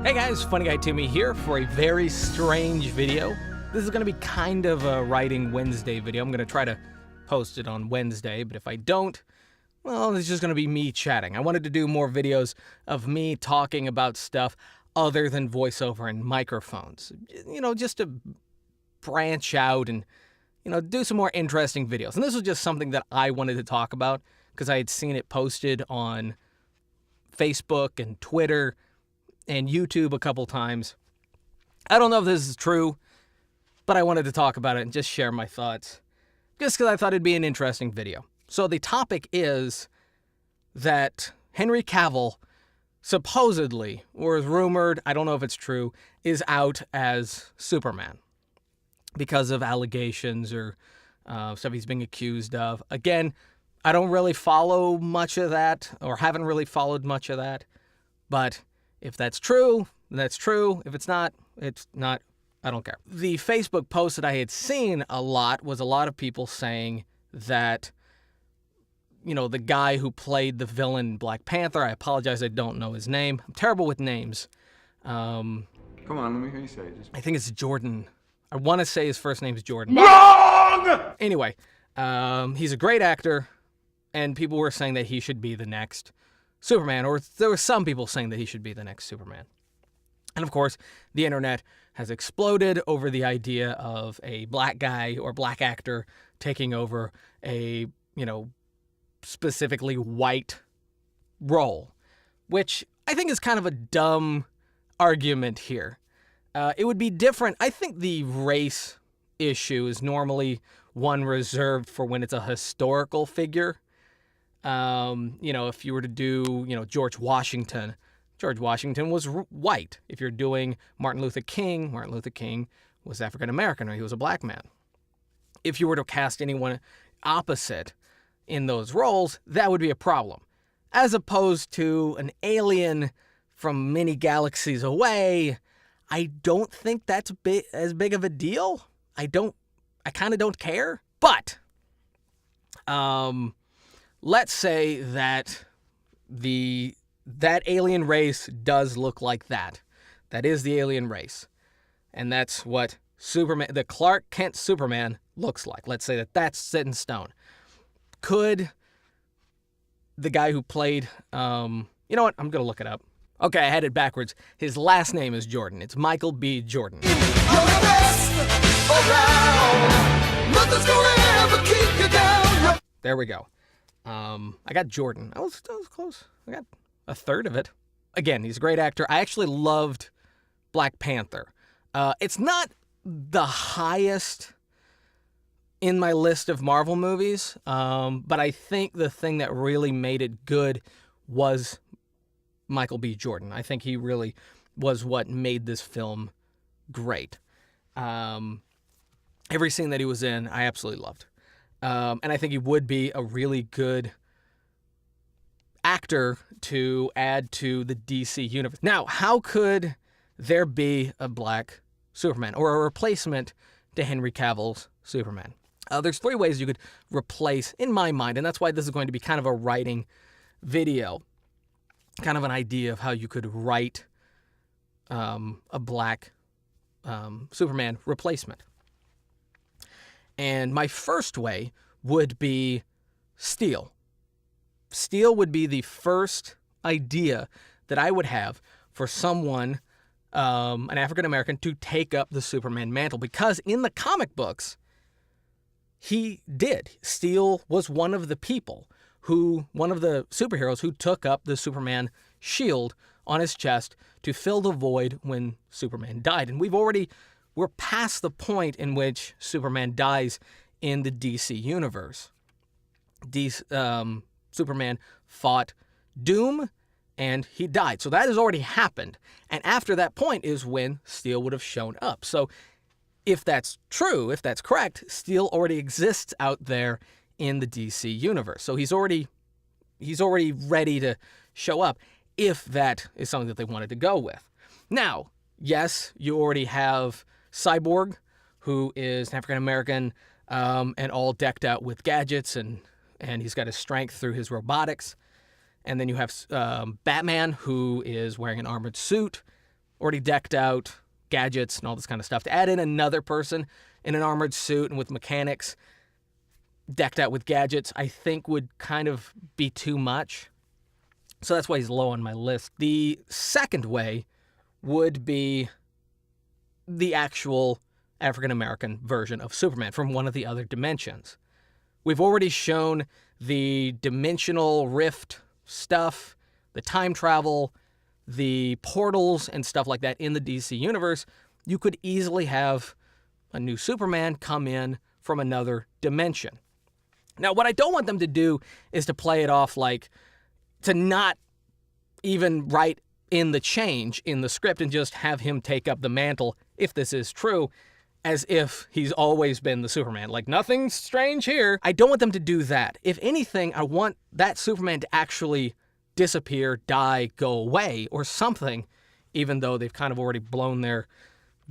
Hey guys, FunnyGuyTimmy here for a very strange video. This is going to be kind of a Writing Wednesday video. I'm going to try to post it on Wednesday, but if I don't, well, it's just going to be me chatting. I wanted to do more videos of me talking about stuff other than voiceover and microphones. You know, just to branch out and, you know, do some more interesting videos. And this was just something that I wanted to talk about because I had seen it posted on Facebook and Twitter and YouTube a couple times. I don't know if this is true, but I wanted to talk about it and just share my thoughts, just because I thought it'd be an interesting video. So the topic is that Henry Cavill supposedly, or is rumored, I don't know if it's true, is out as Superman because of allegations or stuff he's being accused of. Again, I don't really follow much of that, or haven't really followed much of that, but if that's true, that's true. If it's not, it's not. I don't care. The Facebook post that I had seen a lot was a lot of people saying that, you know, the guy who played the villain in Black Panther, I apologize, I don't know his name. I'm terrible with names. Come on, let me hear you say it. I think it's Jordan. I want to say his first name is Jordan. Wrong! Anyway, he's a great actor, and people were saying that he should be the next Superman, or there were some people saying that he should be the next Superman. And of course, the internet has exploded over the idea of a black guy or black actor taking over a, you know, specifically white role, which I think is kind of a dumb argument here. It would be different. I think the race issue is normally one reserved for when it's a historical figure. You know, if you were to do, you know, George Washington was white. If you're doing Martin Luther King was African-American, or he was a black man. If you were to cast anyone opposite in those roles, that would be a problem. As opposed to an alien from many galaxies away, I don't think that's as big of a deal. I kind of don't care. But, let's say that that alien race does look like that. That is the alien race. And that's what Superman, the Clark Kent Superman, looks like. Let's say that that's set in stone. Could the guy who played, you know what? I'm going to look it up. Okay, I had it backwards. His last name is Jordan. It's Michael B. Jordan. There we go. I got Jordan. I was close. I got a third of it. Again, he's a great actor. I actually loved Black Panther. It's not the highest in my list of Marvel movies, but I think the thing that really made it good was Michael B. Jordan. I think he really was what made this film great. Every scene that he was in, I absolutely loved. And I think he would be a really good actor to add to the DC universe. Now, how could there be a black Superman or a replacement to Henry Cavill's Superman? There's three ways you could replace, in my mind, and that's why this is going to be kind of a writing video, kind of an idea of how you could write a black Superman replacement. And my first way would be Steel. Steel would be the first idea that I would have for someone, an African-American, to take up the Superman mantle. Because in the comic books, he did. Steel was one of the superheroes who took up the Superman shield on his chest to fill the void when Superman died. And we're past the point in which Superman dies in the DC universe. Superman fought Doom, and he died. So that has already happened. And after that point is when Steel would have shown up. So if that's true, if that's correct, Steel already exists out there in the DC universe. So he's already ready to show up if that is something that they wanted to go with. Now, yes, you already have Cyborg, who is an African-American and all decked out with gadgets, and he's got his strength through his robotics. And then you have Batman, who is wearing an armored suit. already decked out, gadgets and all this kind of stuff. To add in another person in an armored suit and with mechanics, decked out with gadgets, I think would kind of be too much. So that's why he's low on my list. The second way would be the actual African-American version of Superman from one of the other dimensions. We've already shown the dimensional rift stuff, the time travel, the portals and stuff like that in the DC universe. You could easily have a new Superman come in from another dimension. Now, what I don't want them to do is to play it off like to not even write in the change in the script and just have him take up the mantle, if this is true, as if he's always been the Superman. Like, nothing strange here. I don't want them to do that. If anything, I want that Superman to actually disappear, die, go away, or something, even though they've kind of already blown their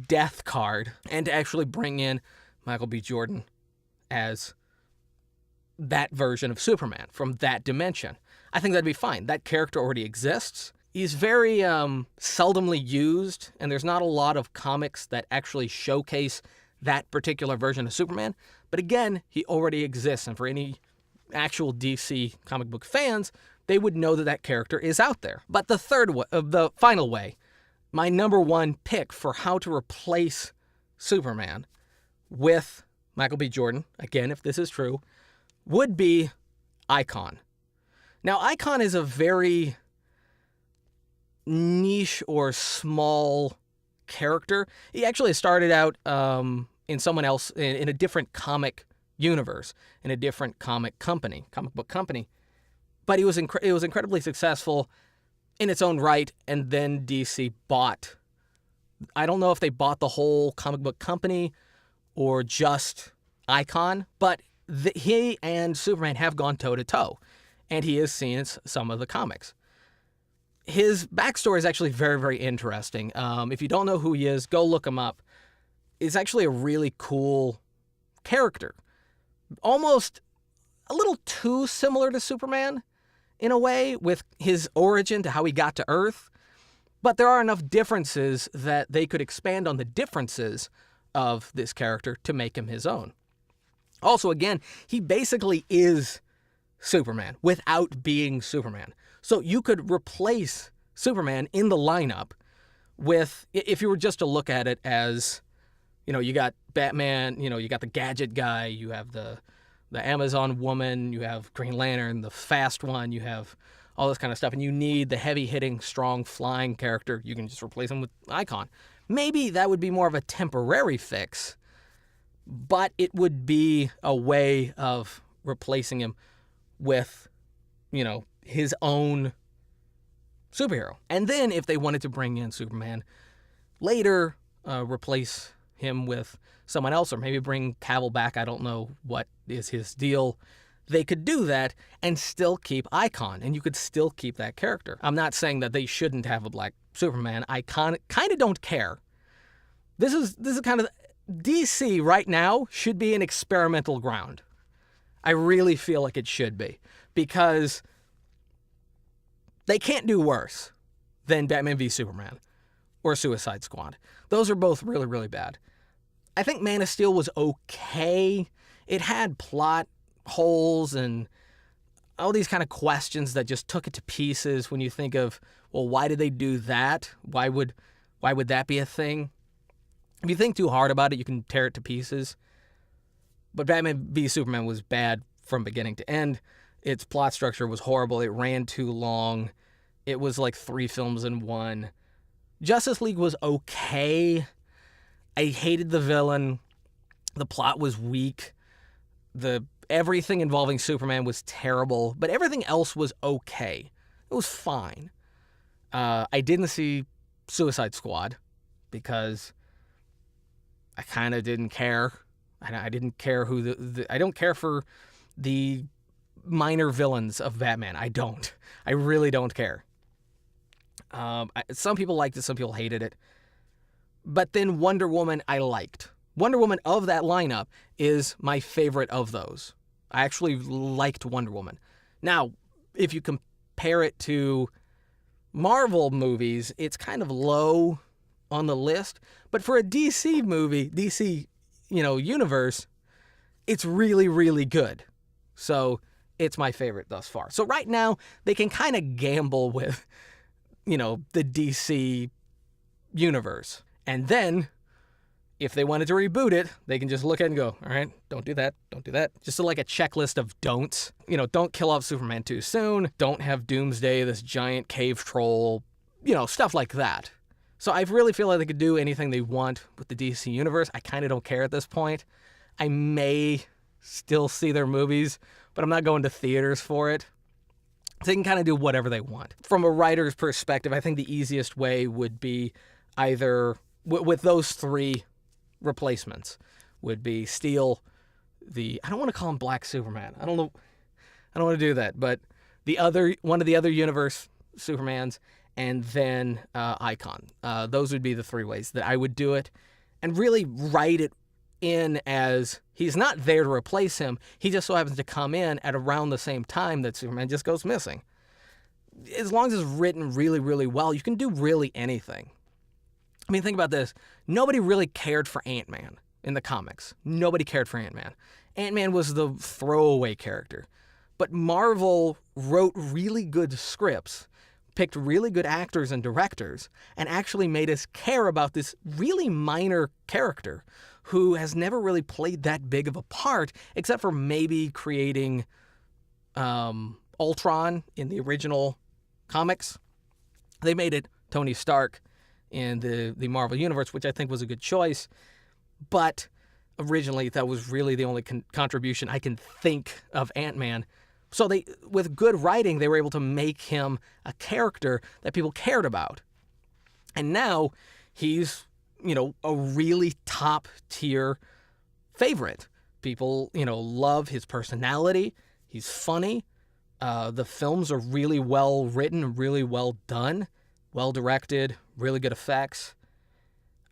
death card, and to actually bring in Michael B. Jordan as that version of Superman from that dimension. I think that'd be fine. That character already exists. He's very seldomly used, and there's not a lot of comics that actually showcase that particular version of Superman. But again, he already exists, and for any actual DC comic book fans, they would know that that character is out there. But the the final way, my number one pick for how to replace Superman with Michael B. Jordan, again, if this is true, would be Icon. Now, Icon is a very niche or small character. He actually started out in someone else, in a different comic universe, in a different comic book company. But it was incredibly successful in its own right, and then DC bought. I don't know if they bought the whole comic book company or just Icon, but he and Superman have gone toe-to-toe, and he is seen in some of the comics. His backstory is actually very, very interesting. If you don't know who he is, go look him up. He's actually a really cool character. Almost a little too similar to Superman in a way, with his origin to how he got to Earth. But there are enough differences that they could expand on the differences of this character to make him his own. Also, again, he basically is Superman without being Superman. So you could replace Superman in the lineup with, if you were just to look at it as, you got Batman, you got the gadget guy, you have the Amazon woman, you have Green Lantern, the fast one, you have all this kind of stuff, and you need the heavy-hitting, strong, flying character. You can just replace him with Icon. Maybe that would be more of a temporary fix, but it would be a way of replacing him with, his own superhero. And then if they wanted to bring in Superman later, replace him with someone else, or maybe bring Cavill back, I don't know what is his deal, they could do that and still keep Icon, and you could still keep that character. I'm not saying that they shouldn't have a black Superman. I kind of don't care. This is kind of, DC right now should be an experimental ground. I really feel like it should be, because they can't do worse than Batman v Superman or Suicide Squad. Those are both really, really bad. I think Man of Steel was okay. It had plot holes and all these kind of questions that just took it to pieces when you think of, well, why did they do that? Why would that be a thing? If you think too hard about it, you can tear it to pieces. But Batman v Superman was bad from beginning to end. Its plot structure was horrible. It ran too long. It was like 3 films in one. Justice League was okay. I hated the villain. The plot was weak. Everything involving Superman was terrible, but everything else was okay. It was fine. I didn't see Suicide Squad because I kind of didn't care. I didn't care who I don't care for the minor villains of Batman. I don't. I really don't care. Some people liked it, some people hated it. But then Wonder Woman I liked. Wonder Woman of that lineup is my favorite of those. I actually liked Wonder Woman. Now, if you compare it to Marvel movies, it's kind of low on the list. But for a DC movie, DC, universe, it's really, really good. So it's my favorite thus far. So right now, they can kind of gamble with, the DC universe. And then, if they wanted to reboot it, they can just look at it and go, all right, don't do that, don't do that. Just like a checklist of don'ts. Don't kill off Superman too soon. Don't have Doomsday, this giant cave troll, stuff like that. So I really feel like they could do anything they want with the DC universe. I kind of don't care at this point. I may still see their movies, but I'm not going to theaters for it. So they can kind of do whatever they want. From a writer's perspective, I think the easiest way would be either with those three replacements would be steal I don't want to call him Black Superman. I don't know. I don't want to do that, but one of the other universe Supermans, and then Icon. Those would be the three ways that I would do it, and really write it in as he's not there to replace him. He just so happens to come in at around the same time that Superman just goes missing. As long as it's written really, really well, you can do really anything. I mean, think about this. Nobody really cared for Ant-Man in the comics. Nobody cared for Ant-Man. Ant-Man was the throwaway character. But Marvel wrote really good scripts, picked really good actors and directors, and actually made us care about this really minor character who has never really played that big of a part, except for maybe creating Ultron in the original comics. They made it Tony Stark in the Marvel Universe, which I think was a good choice. But originally, that was really the only contribution I can think of Ant-Man. So with good writing, they were able to make him a character that people cared about. And now he's, a really top-tier favorite. People, love his personality. He's funny. The films are really well written, really well done, well directed, really good effects.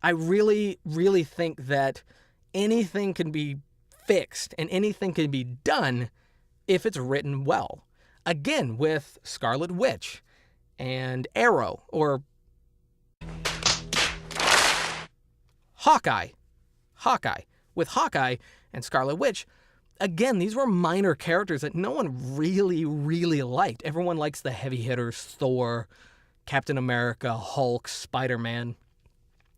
I really, really think that anything can be fixed and anything can be done if it's written well. Again, with Scarlet Witch and Arrow, or Hawkeye. With Hawkeye and Scarlet Witch, again, these were minor characters that no one really, really liked. Everyone likes the heavy hitters, Thor, Captain America, Hulk, Spider-Man.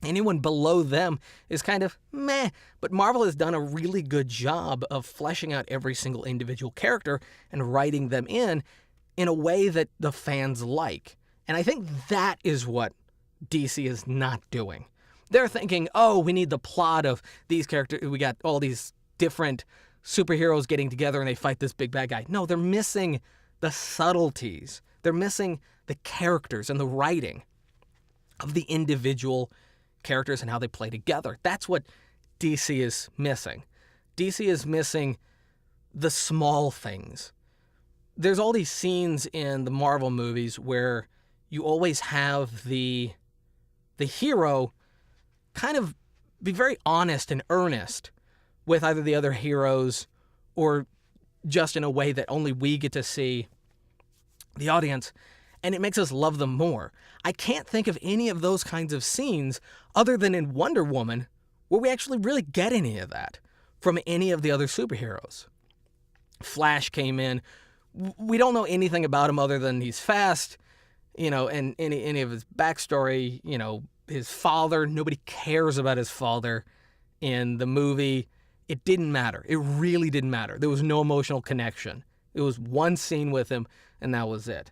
Anyone below them is kind of meh, but Marvel has done a really good job of fleshing out every single individual character and writing them in a way that the fans like. And I think that is what DC is not doing. They're thinking, oh, we need the plot of these characters. We got all these different superheroes getting together and they fight this big bad guy. No, they're missing the subtleties. They're missing the characters and the writing of the individual characters and how they play together. That's what DC is missing. DC is missing the small things. There's all these scenes in the Marvel movies where you always have the hero kind of be very honest and earnest with either the other heroes or just in a way that only we get to see, the audience, and it makes us love them more. I can't think of any of those kinds of scenes other than in Wonder Woman where we actually really get any of that from any of the other superheroes. Flash came in. We don't know anything about him other than he's fast, and any of his backstory, his father. Nobody cares about his father in the movie. It didn't matter. It really didn't matter. There was no emotional connection. It was one scene with him, and that was it.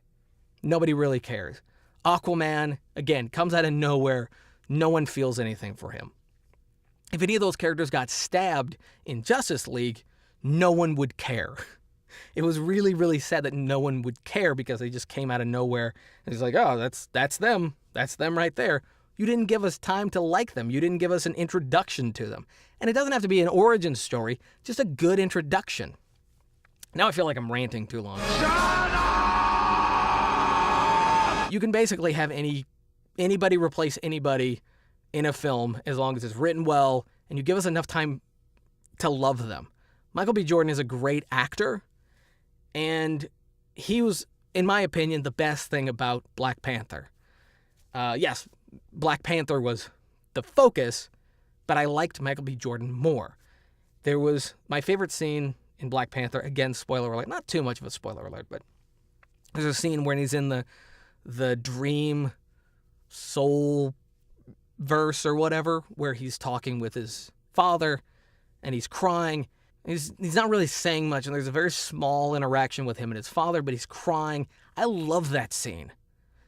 Nobody really cares. Aquaman, again, comes out of nowhere. No one feels anything for him. If any of those characters got stabbed in Justice League, no one would care. It was really, really sad that no one would care because they just came out of nowhere. And it's like, oh, that's them. That's them right there. You didn't give us time to like them. You didn't give us an introduction to them. And it doesn't have to be an origin story, just a good introduction. Now I feel like I'm ranting too long. Shut up! You can basically have anybody replace anybody in a film as long as it's written well and you give us enough time to love them. Michael B. Jordan is a great actor, and he was, in my opinion, the best thing about Black Panther. Yes, Black Panther was the focus, but I liked Michael B. Jordan more. There was my favorite scene in Black Panther, again, spoiler alert, not too much of a spoiler alert, but there's a scene where he's in the dream soul verse or whatever, where he's talking with his father and he's crying. He's not really saying much, and there's a very small interaction with him and his father, but he's crying. I love that scene.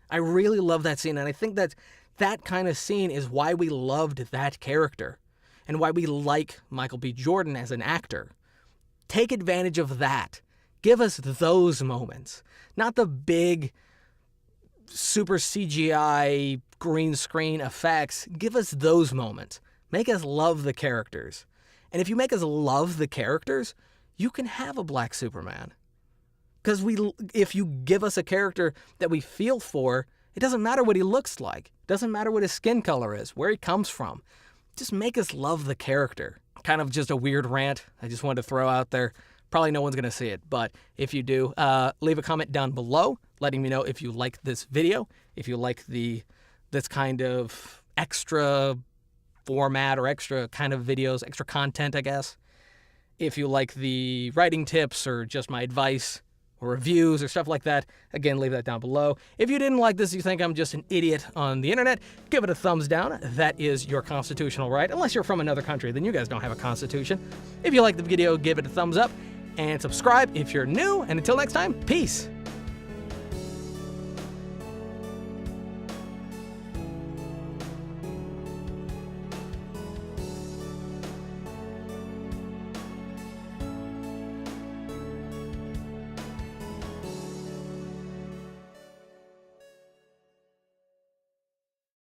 I really love that scene, and I think that kind of scene is why we loved that character and why we like Michael B. Jordan as an actor. Take advantage of that. Give us those moments, not the big super CGI green screen effects. Give us those moments. Make us love the characters. And if you make us love the characters, you can have a black Superman. Because if you give us a character that we feel for, it doesn't matter what he looks like. It doesn't matter what his skin color is, where he comes from. Just make us love the character. Kind of just a weird rant I just wanted to throw out there. Probably no one's going to see it, but if you do, leave a comment down below letting me know if you like this video, if you like this kind of extra format or extra kind of videos, extra content, I guess. If you like the writing tips or just my advice or reviews or stuff like that, again, leave that down below. If you didn't like this, you think I'm just an idiot on the internet, give it a thumbs down. That is your constitutional right. Unless you're from another country, then you guys don't have a constitution. If you like the video, give it a thumbs up and subscribe if you're new. And until next time, peace.